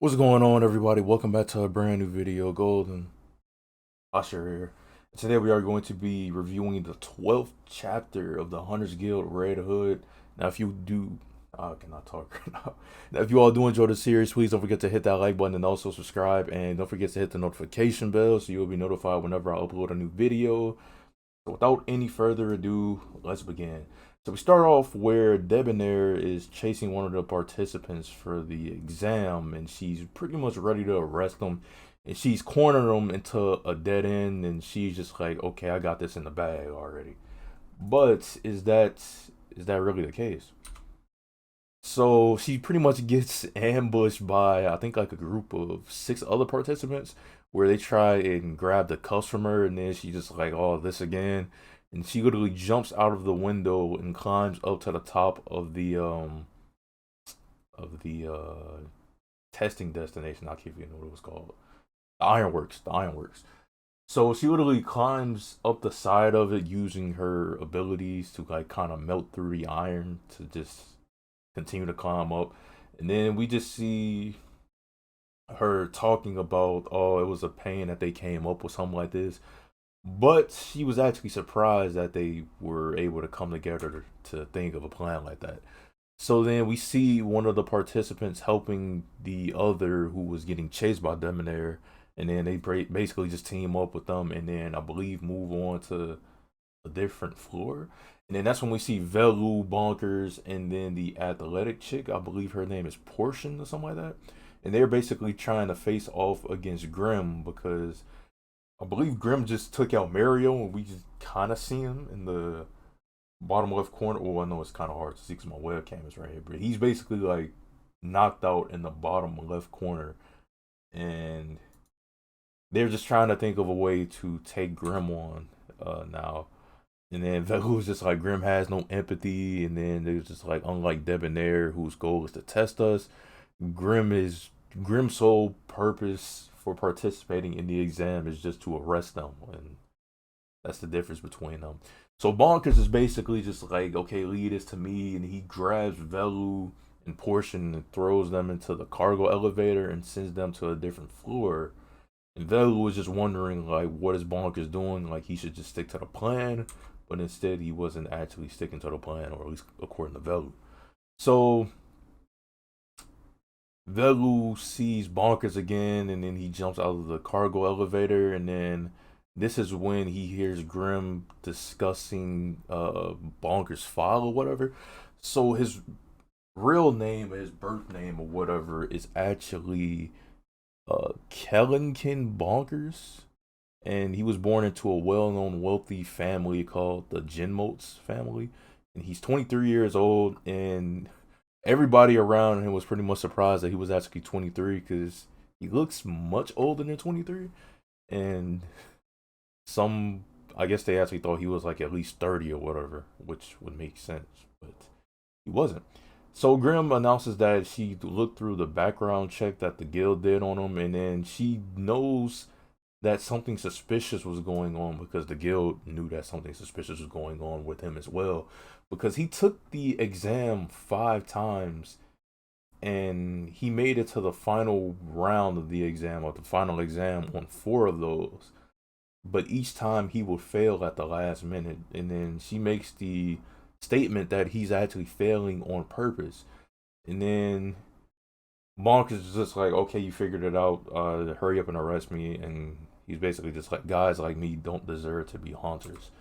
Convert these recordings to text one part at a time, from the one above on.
What's going on, everybody? Welcome back to a brand new video. Golden Hashira here. Today we are going to be reviewing the 12th chapter of the Hunters Guild Red Hood. Now, if you do, I cannot talk right now. Now, if you all do enjoy the series, please don't forget to hit that like button and also subscribe. And don't forget to hit the notification bell so you'll be notified whenever I upload a new video. So without any further ado, let's begin. So we start off where Debonair is chasing one of the participants for the exam, and she's pretty much ready to arrest them. And she's cornering them into a dead end, and she's just like, "Okay, I got this in the bag already." But is that really the case? So she pretty much gets ambushed by, I think, like a group of six other participants, where they try and grab the cuffs from her, and then she just like, "Oh, this again." And she literally jumps out of the window and climbs up to the top of the testing destination. I can't even know what it was called. The Ironworks. The Ironworks. So she literally climbs up the side of it using her abilities to like kind of melt through the iron to just continue to climb up. And then we just see her talking about, oh, it was a pain that they came up with something like this. But she was actually surprised that they were able to come together to think of a plan like that. So then we see one of the participants helping the other who was getting chased by Demonair, and then they basically just team up with them, and then I believe move on to a different floor. And then that's when we see Velu, Bonkers, and then the athletic chick. I believe her name is Portion or something like that. And they're basically trying to face off against Grim because I believe Grim just took out Mario, and we just kind of see him in the bottom left corner. Well, I know it's kind of hard to see because my webcam is right here, but he's basically like knocked out in the bottom left corner, and they're just trying to think of a way to take Grim on now. And then Velu's just like, Grim has no empathy, and then there's just like, unlike Debonair, whose goal is to test us, Grim's sole purpose for participating in the exam is just to arrest them, and that's the difference between them. So Bonkers is basically just like, okay, lead this to me, and he grabs Velu and Portion and throws them into the cargo elevator and sends them to a different floor. And Velu was just wondering, like, what is Bonkers doing? Like, he should just stick to the plan, but instead he wasn't actually sticking to the plan, or at least according to Velu. So Velu sees Bonkers again, and then he jumps out of the cargo elevator, and then this is when he hears Grim discussing Bonkers' file or whatever. So his real name, his birth name or whatever, is actually Kellenkin Bonkers, and he was born into a well-known wealthy family called the Jinmotes family, and he's 23 years old, and everybody around him was pretty much surprised that he was actually 23 because he looks much older than 23, and some, I guess they actually thought he was like at least 30 or whatever, which would make sense, but he wasn't. So Grim announces that she looked through the background check that the guild did on him, and then she knows that something suspicious was going on because the guild knew that something suspicious was going on with him as well, because he took the exam 5 times and he made it to the final round of the exam, or the final exam, on 4 of those. But each time he would fail at the last minute, and then she makes the statement that he's actually failing on purpose. And then Monk is just like, okay, you figured it out. Hurry up and arrest me. And he's basically just like, guys like me don't deserve to be haunters.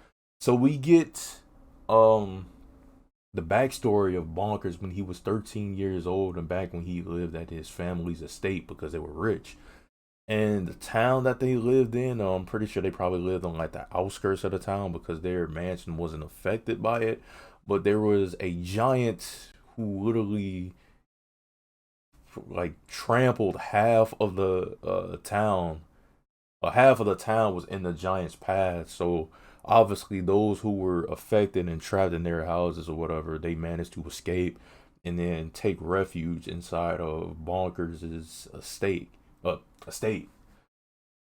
So we get the backstory of Bonkers when he was 13 years old, and back when he lived at his family's estate because they were rich. And the town that they lived in, I'm pretty sure they probably lived on like the outskirts of the town because their mansion wasn't affected by it. But there was a giant who literally like trampled half of the town. Half of the town was in the giant's path. So obviously those who were affected and trapped in their houses or whatever, they managed to escape and then take refuge inside of Bonkers' estate.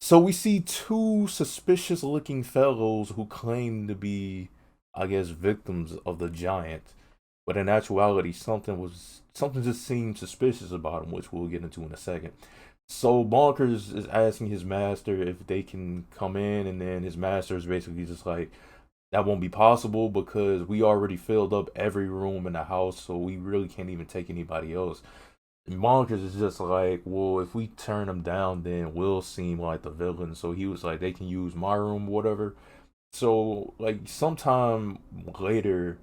So we see two suspicious looking fellows who claim to be, I guess, victims of the giant. but in actuality, something just seemed suspicious about him, which we'll get into in a second. So Bonkers is asking his master if they can come in, and then his master is basically just like, that won't be possible because we already filled up every room in the house, so we really can't even take anybody else. And Bonkers is just like, well, if we turn them down, then we'll seem like the villain. So he was like, they can use my room, whatever. So like sometime later,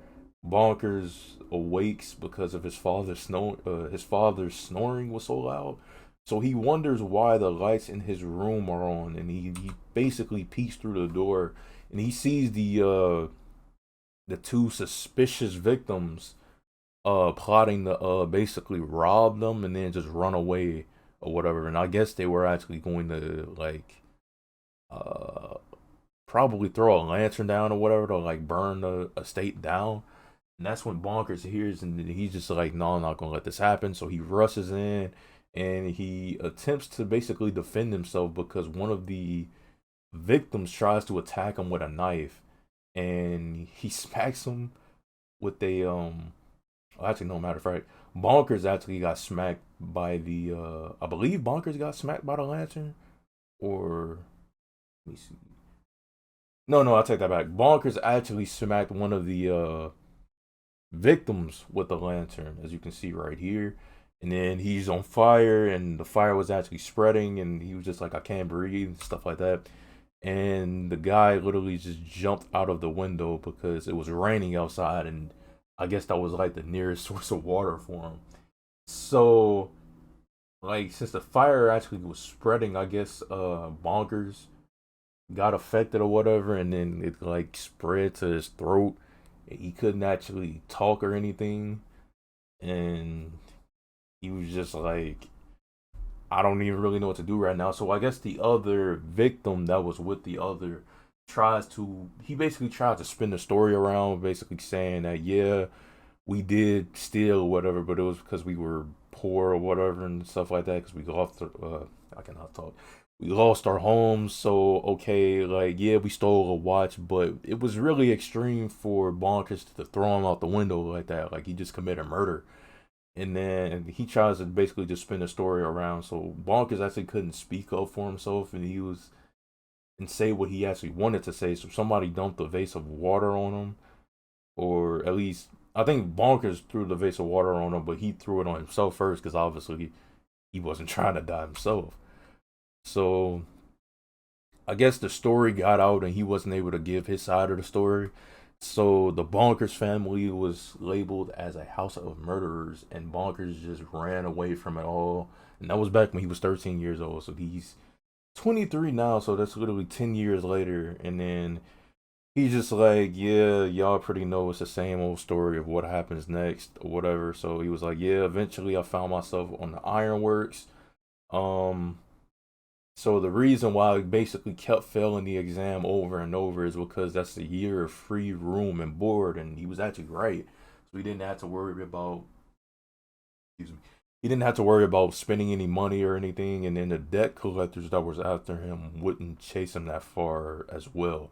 Bonkers awakes because of his father's snoring was so loud. So he wonders why the lights in his room are on, and he basically peeks through the door, and he sees the two suspicious victims plotting to basically rob them and then just run away or whatever. And I guess they were actually going to like uh probably throw a lantern down or whatever to like burn the estate down. And that's when Bonkers hears, and he's just like, no, I'm not gonna let this happen. So he rushes in and he attempts to basically defend himself because one of the victims tries to attack him with a knife, and he smacks him with a actually, no, matter of fact, Bonkers actually got smacked by the I believe Bonkers got smacked by the lantern, or let me see. No, no, I'll take that back. Bonkers actually smacked one of the victims with the lantern, as you can see right here. And then he's on fire, and the fire was actually spreading, and he was just like, I can't breathe, and stuff like that. And the guy literally just jumped out of the window because it was raining outside, and I guess that was like the nearest source of water for him. So, like, since the fire actually was spreading, I guess Bonkers got affected or whatever, and then it like spread to his throat. And he couldn't actually talk or anything, and he was just like, I don't even really know what to do right now. So I guess the other victim that was with the other he basically tried to spin the story around, basically saying that, yeah, we did steal or whatever, but it was because we were poor or whatever and stuff like that, because we lost I cannot talk. We lost our homes, so okay, like, yeah, we stole a watch, but it was really extreme for Bonkers to throw him out the window like that, like he just committed murder. And then he tries to basically just spin the story around. So Bonkers actually couldn't speak up for himself, and he was and say what he actually wanted to say. So somebody dumped a vase of water on him, or at least I think Bonkers threw the vase of water on him, but he threw it on himself first because obviously he wasn't trying to die himself. So I guess the story got out, and he wasn't able to give his side of the story. So the Bonkers family was labeled as a house of murderers, and Bonkers just ran away from it all. And that was back when he was 13 years old. So he's 23 now, so that's literally 10 years later. And then he's just like, yeah, y'all pretty know it's the same old story of what happens next or whatever. So he was like, yeah, eventually I found myself on the ironworks. Um, so the reason why I basically kept failing the exam over and over is because that's a year of free room and board, and he was actually right. So he didn't have to worry about, excuse me, he didn't have to worry about spending any money or anything, and then the debt collectors that was after him wouldn't chase him that far as well.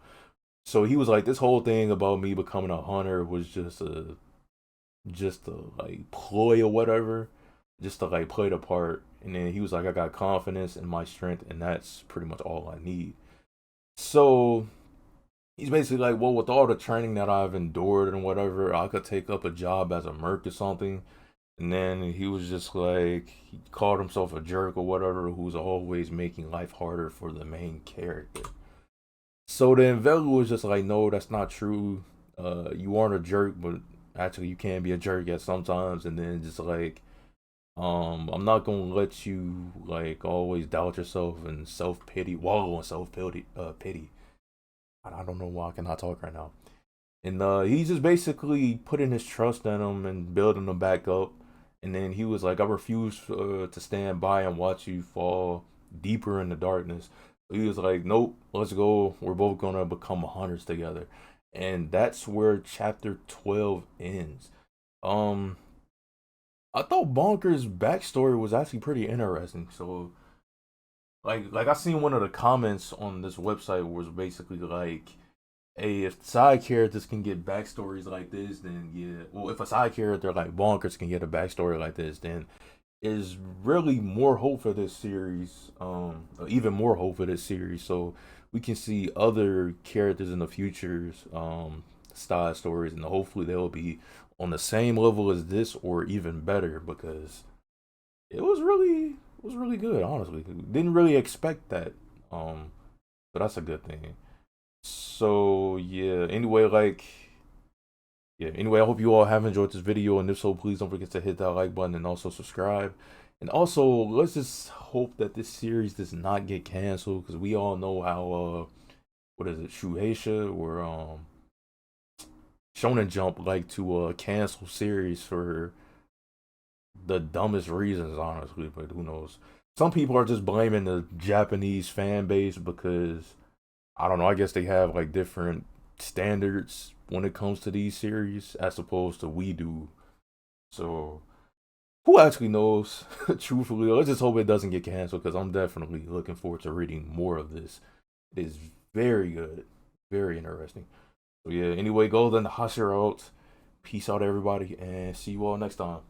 So he was like, this whole thing about me becoming a hunter was just a like ploy or whatever, just to like play the part. And then he was like, I got confidence in my strength, and that's pretty much all I need. So he's basically like, well, with all the training that I've endured and whatever, I could take up a job as a merc or something. And then he was just like, he called himself a jerk or whatever, who's always making life harder for the main character. So then Velu was just like, no, that's not true. You aren't a jerk, but actually you can be a jerk at sometimes. And then just like, I'm not gonna let you like always doubt yourself and self pity, wallow in self pity. I don't know why I cannot talk right now. And he's just basically putting his trust in him and building him back up. And then he was like, I refuse to stand by and watch you fall deeper in the darkness. So he was like, nope, let's go. We're both gonna become hunters together. And that's where chapter 12 ends. Um, I thought Bonker's backstory was actually pretty interesting. So like I seen one of the comments on this website was basically like, hey, if side characters can get backstories like this, then yeah. Well, if a side character like Bonkers can get a backstory like this, then is really more hope for this series. Even more hope for this series. So we can see other characters in the future's side stories, and hopefully they'll be on the same level as this or even better because it was really good. Honestly, didn't really expect that. But that's a good thing. So yeah. Anyway, Anyway, I hope you all have enjoyed this video, and if so, please don't forget to hit that like button and also subscribe. And also, let's just hope that this series does not get canceled because we all know how what is it, Shueisha or Shonen Jump like to cancel series for the dumbest reasons, honestly. But who knows? Some people are just blaming the Japanese fan base because I don't know. I guess they have like different standards when it comes to these series as opposed to we do. So who actually knows? Truthfully, let's just hope it doesn't get canceled because I'm definitely looking forward to reading more of this. It is very good, very interesting. So yeah. Anyway, goldenhashira out. Peace out, everybody, and see you all next time.